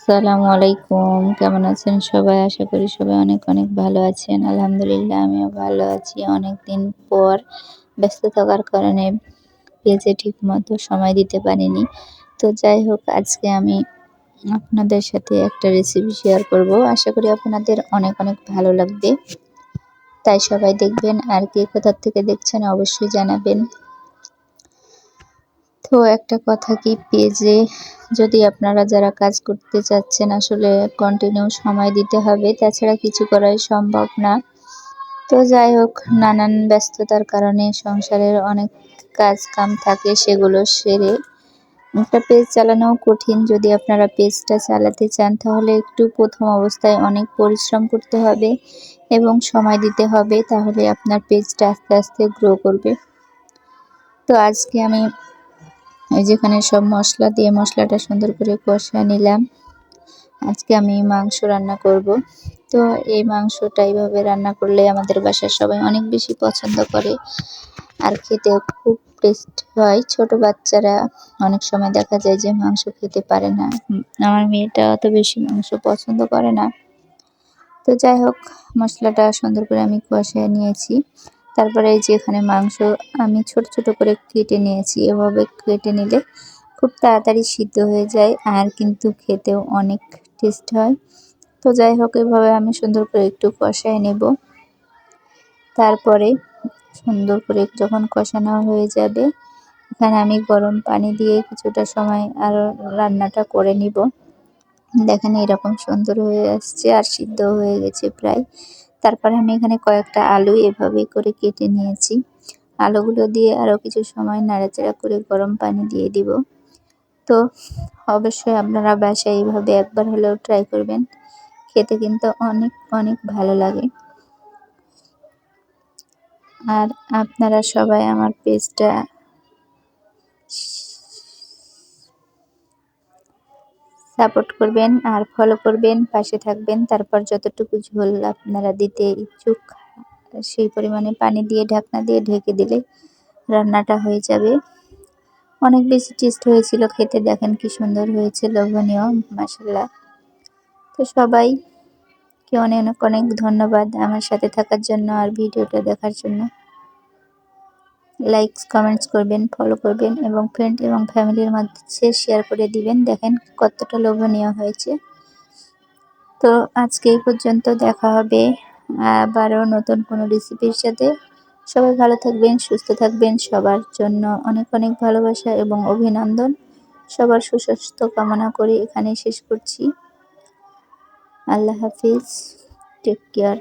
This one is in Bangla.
আসসালামু আলাইকুম। কেমন আছেন সবাই? আশা করি সবাই অনেক, অনেক ভালো আছেন। আলহামদুলিল্লাহ আমিও ভালো আছি। অনেকদিন পর ব্যস্ত থাকার কারণে পেজে ঠিকমতো সময় দিতে পারিনি। তো যাই হোক আজকে আমি আপনাদের সাথে একটা রেসিপি শেয়ার করব। আশা করি আপনাদের অনেক, অনেক ভালো লাগবে। তাই সবাই দেখবেন আর কে কোথা থেকে দেখছেন অবশ্যই জানাবেন। তো একটা কথা কি পেজে যদি আপনারা যারা কাজ করতে চাচ্ছেন আসলে কন্টিনিউ সময় দিতে হবে, তাছাড়া কিছু করাই সম্ভব না। তো যাই হোক নানান ব্যস্ততার কারণে সংসারের অনেক কাজ কাম থাকে, সেগুলো সেরে একটা পেজ চালানোও কঠিন। যদি আপনারা পেজটা চালাতে চান তাহলে একটু প্রথম অবস্থায় অনেক পরিশ্রম করতে হবে এবং সময় দিতে হবে, তাহলে আপনার পেজটা আস্তে আস্তে গ্রো করবে। তো আজকে আমি যেখানে সব মশলা দিয়ে মশলাটা সুন্দর করে কষিয়ে নিলাম। আজকে আমি মাংস রান্না করব। তো এই মাংসটা এইভাবে রান্না করলে আমাদের বাসার সবাই অনেক বেশি পছন্দ করে আর খেতেও খুব টেস্ট হয়। ছোট বাচ্চারা অনেক সময় দেখা যায় যে মাংস খেতে পারে না। আমার মেয়েটা অত বেশি মাংস পছন্দ করে না। তো যাই হোক মশলাটা সুন্দর করে আমি কষিয়ে নিয়েছি। তারপরে এই যে এখানে মাংস আমি ছোট ছোট করে কেটে নিয়েছি। এভাবে কেটে নিলে খুব তাড়াতাড়ি সিদ্ধ হয়ে যায় আর কিন্তু খেতেও অনেক টেস্ট হয়। তো যাই হোক এভাবে আমি সুন্দর করে একটু কষায় নেব। তারপরে সুন্দর করে যখন কষানো হয়ে যাবে, এখানে আমি গরম পানি দিয়ে কিছুটা সময় আরও রান্নাটা করে নিব। দেখেন এরকম সুন্দর হয়ে আসছে আর সিদ্ধ হয়ে গেছে প্রায়। তারপরে আমি এখানে কয়েকটা আলু এভাবে করে কেটে নিয়েছি। আলুগুলো দিয়ে আরও কিছু সময় নাড়াচাড়া করে গরম পানি দিয়ে দিব। তো অবশ্যই আপনারা বাসায় এইভাবে একবার হলেও ট্রাই করবেন, খেতে কিন্তু অনেক অনেক ভালো লাগে। আর আপনারা সবাই আমার পেজটা সাপোর্ট করবেন আর ফলো করবেন, পাশে থাকবেন। তারপর যতটুকু ঝোল আপনারা দিতে ইচ্ছুক সেই পরিমাণে পানি দিয়ে ঢাকনা দিয়ে ঢেকে দিলে রান্নাটা হয়ে যাবে। অনেক বেশি টেস্ট হয়েছিল খেতে, দেখেন কি সুন্দর হয়েছে, লোভনীয়, মাশাআল্লাহ। তো সবাইকে অনেক অনেক ধন্যবাদ আমার সাথে থাকার জন্য আর ভিডিওটা দেখার জন্য। লাইক কমেন্টস করবেন, ফলো করবেন এবং ফ্রেন্ড এবং ফ্যামিলির মাঝে শেয়ার করে দিবেন। দেখেন কতটা লোভনীয় হয়েছে। তো আজকে এই পর্যন্ত, দেখা হবে আবারও নতুন কোনো রেসিপির সাথে। সবাই ভালো থাকবেন, সুস্থ থাকবেন। সবার জন্য অনেক অনেক ভালোবাসা এবং অভিনন্দন। সবার সুস্বাস্থ্য কামনা করে এখানেই শেষ করছি। আল্লাহ হাফিজ, টেক কেয়ার।